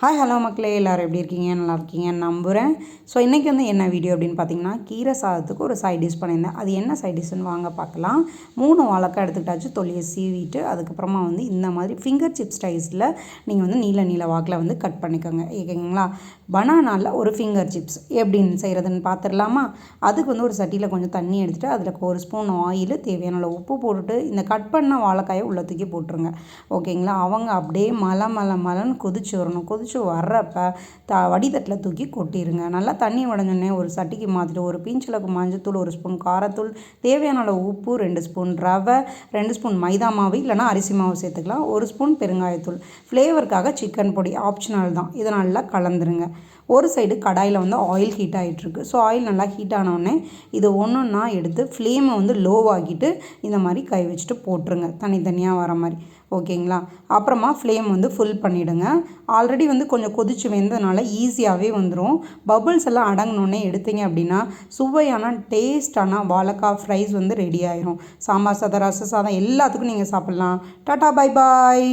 Hi hello மக்களே, எல்லோரும் எப்படி இருக்கீங்க? நல்லா இருக்கீங்கன்னு நம்புகிறேன். ஸோ இன்றைக்கி வந்து என்ன வீடியோ அப்படின்னு பார்த்தீங்கன்னா, கீரை சாதத்துக்கு ஒரு சைட் டிஷ் பண்ணியிருந்தேன். அது என்ன சைட் டிஷ்ஷுன்னு வாங்க பார்க்கலாம். 3 வாழைக்காய் எடுத்துக்கிட்டாச்சு, தொலியை சீவிட்டு அதுக்கப்புறமா வந்து இந்த மாதிரி ஃபிங்கர் சிப் ஸ்டைஸில் நீங்கள் வந்து நீல வாக்கில் வந்து கட் பண்ணிக்கோங்க. ஓகேங்களா? பனானாவில் ஒரு ஃபிங்கர் சிப்ஸ் எப்படின்னு செய்கிறதுன்னு பார்த்துடலாமா? அதுக்கு வந்து ஒரு சட்டியில் கொஞ்சம் தண்ணி எடுத்துகிட்டு அதில் 1 ஸ்பூன் ஆயில், தேவையான உப்பு போட்டுட்டு இந்த கட் பண்ண வாழைக்காயை உள்ள தூக்கி போட்டுருங்க. ஓகேங்களா? அவங்க அப்படியே மலன்னு கொதிச்சு வரணும். வர்றப்ப வடிதட்டில் தூக்கி கொட்டிடுங்க. நல்லா தண்ணி உடஞ்சோடனே ஒரு சட்டிக்கு மாற்றிட்டு ஒரு பிஞ்சளவுக்கு மஞ்சத்தூள், 1 ஸ்பூன் காரத்தூள், தேவையான அளவு உப்பு, 2 ஸ்பூன் ரவை, 2 ஸ்பூன் மைதா மாவு இல்லைனா அரிசி மாவு சேர்த்துக்கலாம், 1 ஸ்பூன் பெருங்காயத்தூள், ஃப்ளேவருக்காக சிக்கன் பொடி ஆப்ஷனல் தான். இதை நல்லா கலந்துருங்க. ஒரு சைடு கடாயில் வந்து ஆயில் ஹீட் ஆகிட்டுருக்கு. ஸோ ஆயில் நல்லா ஹீட் ஆனோடனே இது ஒன்றா எடுத்து ஃப்ளேமை வந்து லோவாக்கிட்டு இந்த மாதிரி கை வச்சுட்டு போட்டுருங்க, தனித்தனியாக வர மாதிரி. ஓகேங்களா? அப்புறமா ஃப்ளேம் வந்து ஃபுல் பண்ணிவிடுங்க. ஆல்ரெடி வந்து கொஞ்சம் கொதிச்சு வெந்ததுனால ஈஸியாகவே வந்துடும். பபுள்ஸ் எல்லாம் அடங்கினோடனே எடுத்தீங்க அப்படின்னா சுவையான டேஸ்டான வாழைக்காய் ஃப்ரைஸ் வந்து ரெடி ஆயிரும். சாம்பார் சாதம், ரச சாதம் எல்லாத்துக்கும் நீங்கள் சாப்பிட்லாம். Tata, bye bye.